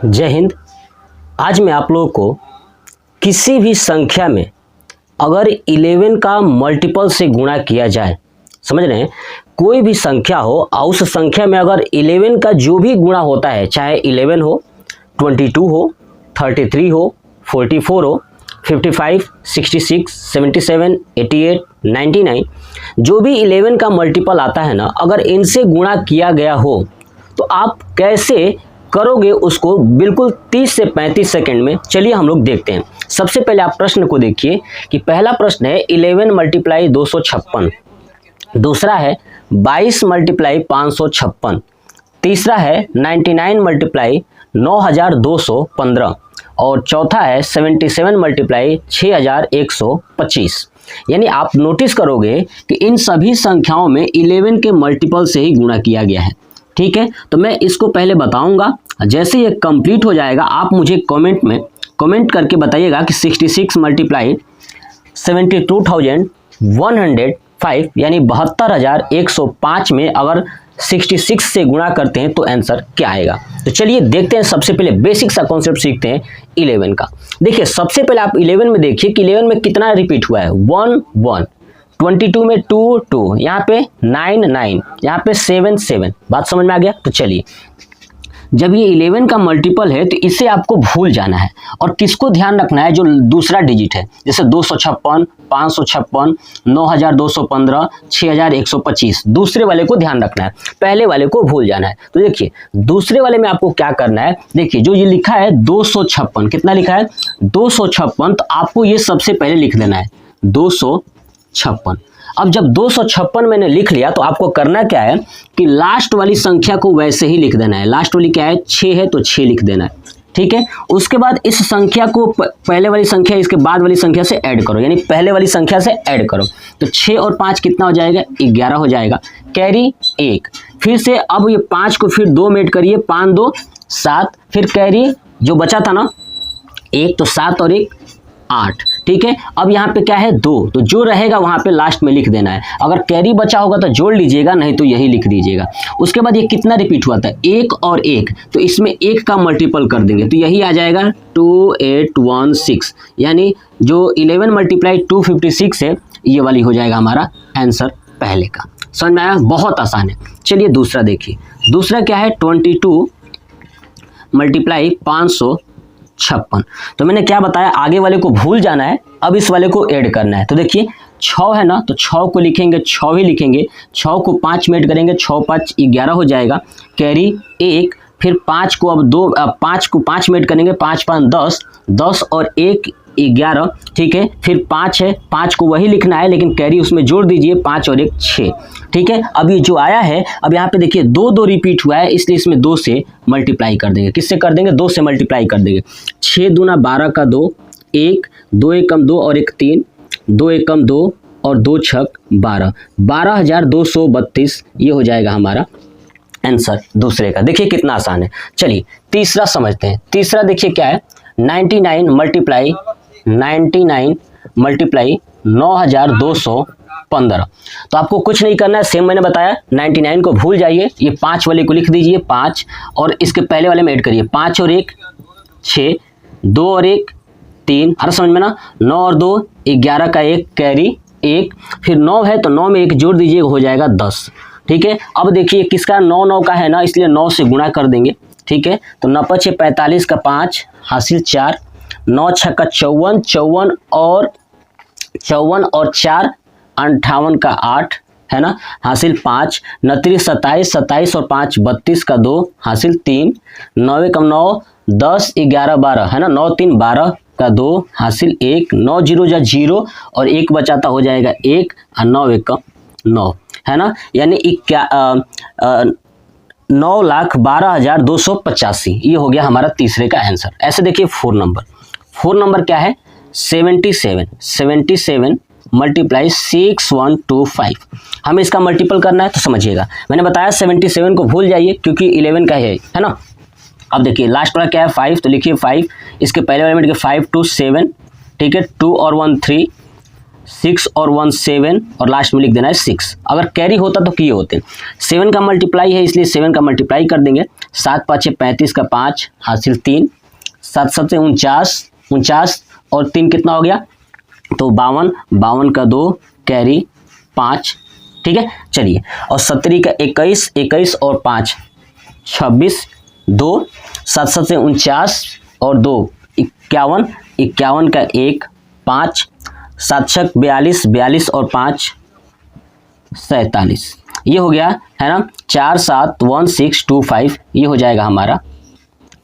जय हिंद। आज मैं आप लोगों को किसी भी संख्या में अगर 11 का मल्टीपल से गुणा किया जाए, समझ रहे हैं, कोई भी संख्या हो और उस संख्या में अगर 11 का जो भी गुणा होता है, चाहे 11 हो, 22 हो, 33 हो, 44 हो, 55, 66, 77, 88, 99, जो भी 11 का मल्टीपल आता है ना, अगर इनसे गुणा किया गया हो तो आप कैसे करोगे उसको बिल्कुल 30 से 35 सेकंड में। चलिए हम लोग देखते हैं। सबसे पहले आप प्रश्न को देखिए कि पहला प्रश्न है 11 मल्टीप्लाई 256, दूसरा है 22 मल्टीप्लाई 556, तीसरा है 99 मल्टीप्लाई 9215 और चौथा है 77 मल्टीप्लाई 6125। यानी आप नोटिस करोगे कि इन सभी संख्याओं में 11 के मल्टीपल से ही गुणा किया गया है। ठीक है, तो मैं इसको पहले बताऊंगा। जैसे ये कंप्लीट हो जाएगा आप मुझे कमेंट में कमेंट करके बताइएगा कि 66 मल्टीप्लाई 72,105 यानी 72,105 में अगर 66 से गुणा करते हैं तो आंसर क्या आएगा। तो चलिए देखते हैं। सबसे पहले बेसिक सा कॉन्सेप्ट सीखते हैं 11 का। देखिए सबसे पहले आप 11 में देखिए कि 11 में कितना रिपीट हुआ है, 1 1, 22 में 2 2, यहाँ पे 9 9, यहाँ पे 7 7। बात समझ में आ गया। तो चलिए, जब ये 11 का मल्टीपल है तो इसे आपको भूल जाना है और किसको ध्यान रखना है, जो दूसरा डिजिट है, जैसे 256, 556, 9215, 6125, दूसरे वाले को ध्यान रखना है, पहले वाले को भूल जाना है। तो देखिए दूसरे वाले में आपको क्या करना है, देखिए जो ये लिखा है 256, कितना लिखा है 256, तो आपको ये सबसे पहले लिख देना है 256। अब जब 256 मैंने लिख लिया तो आपको करना क्या है कि लास्ट वाली संख्या को वैसे ही लिख देना है। लास्ट वाली क्या है, 6 है तो 6 लिख देना है। ठीक है, उसके बाद इस संख्या को पहले वाली संख्या इसके बाद वाली संख्या से ऐड करो, यानी पहले वाली संख्या से ऐड करो। तो 6 और 5 कितना हो जाएगा, 11 हो जाएगा। कैरी 1, फिर से अब ये 5 को फिर 2 में ऐड करिए, 5 2 7, फिर कैरी जो बचा था ना 1, तो 7 और 1 8। ठीक है, अब यहाँ पे क्या है 2, तो जो रहेगा वहाँ पे लास्ट में लिख देना है। अगर कैरी बचा होगा तो जोड़ लीजिएगा, नहीं तो यही लिख दीजिएगा। उसके बाद ये कितना रिपीट हुआ था, 1 और 1, तो इसमें 1 का मल्टीपल कर देंगे तो यही आ जाएगा 2816, यानी जो 11 मल्टीप्लाई 256 है ये वाली हो जाएगा हमारा आंसर पहले का। समझ में आया, बहुत आसान है। चलिए दूसरा देखिए, दूसरा क्या है 22 मल्टीप्लाई 556। तो मैंने क्या बताया, आगे वाले को भूल जाना है, अब इस वाले को ऐड करना है। तो देखिए 6 है ना, तो 6 को लिखेंगे, 6 ही लिखेंगे, 6 को 5 में ऐड करेंगे, 6 5 11 हो जाएगा। कैरी 1, फिर 5 को अब 5 को 5 में ऐड करेंगे, 5 5 10, 10 और 1 11। ठीक है, फिर 5 है, 5 को वही लिखना है लेकिन कैरी उसमें जोड़ दीजिए, 5 और 1 6। ठीक है, अब ये जो आया है, अब यहाँ पे देखिए 2 2 रिपीट हुआ है, इसलिए इसमें 2 से मल्टीप्लाई कर देंगे। किससे कर देंगे, 2 से मल्टीप्लाई कर देंगे। 6 दूना 12 का 2, 1 2 1 कम 2 और 1 3, 2 1 कम 2 और 2 6 12, 12,232 ये हो जाएगा हमारा आंसर दूसरे का। देखिए कितना आसान है। चलिए तीसरा समझते हैं। तीसरा देखिए क्या है, 99 मल्टीप्लाई 9215। तो आपको कुछ नहीं करना है, सेम मैंने बताया, 99 को भूल जाइए, ये 5 वाले को लिख दीजिए 5 और इसके पहले वाले में ऐड करिए, 5 और 1 6, 2 और 1 3, हर समझ में ना, 9 और 2 11 का 1 कैरी 1, फिर 9 है तो 9 में 1 जोड़ दीजिए, हो जाएगा 10। ठीक है, अब देखिए किसका 9 9 का है ना, इसलिए 9 से गुणा कर देंगे। ठीक है, तो 9 5 45 का 5 हासिल 4, 9 6 का 54, 54 और 4 58 का 8 है ना, हासिल 5, 29 27, 27 और 5 32 का 2 हासिल 3, 9 कम 9 10 11 12 है ना, 9 3 12 का 2 हासिल 1, 9 0 जा 0 और 1 बचाता हो जाएगा 1 और 9 1 का 9 है ना, यानी 9,12,285 ये हो गया हमारा तीसरे का आंसर। ऐसे देखिए 4 नंबर क्या है 77 मल्टीप्लाई 6125। हमें इसका मल्टीपल करना है तो समझिएगा, मैंने बताया 77 को भूल जाइए क्योंकि 11 का है ना। अब देखिए लास्ट वाला क्या है 5, तो लिखिए 5, इसके पहले वाले में 5 2 7। ठीक है, 2 और 1 3, 6 और 1 7 और लास्ट में लिख देना है 6। अगर कैरी होता तो किए होते। 7 का मल्टीप्लाई है इसलिए 7 का मल्टीप्लाई कर देंगे। 7 5 35 का 5 हासिल 3, 7 7 से 49 और 3 कितना हो गया तो 52, 52 का 2 कैरी 5। ठीक है, चलिए और 17 का 21 और 5 26, 2 7 7 से 49 और 2 51, 51 का 1 5, 7 6 42, 42 और 5 47। ये हो गया है ना 4 7 1 6 2 5। ये हो जाएगा हमारा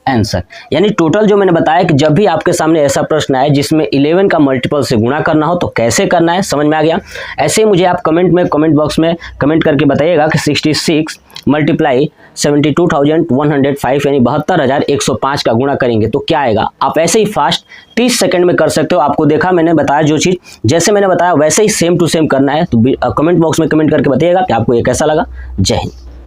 आंसर। यानी टोटल जो मैंने बताया कि जब भी आपके सामने ऐसा प्रश्न आए जिसमें 11 का मल्टीपल से गुणा करना हो तो कैसे करना है, समझ में आ गया। ऐसे ही मुझे आप कमेंट बॉक्स में कमेंट करके बताइएगा कि 66 मल्टीप्लाई 72,105 यानी 72,105 का गुणा करेंगे तो क्या आएगा। आप ऐसे ही फास्ट 30 सेकंड में कर सकते हो। आपको देखा मैंने बताया जो चीज़ जैसे मैंने बताया वैसे ही सेम टू सेम करना है। तो कमेंट बॉक्स में कमेंट करके बताइएगा कि आपको ये कैसा लगा। जय हिंद।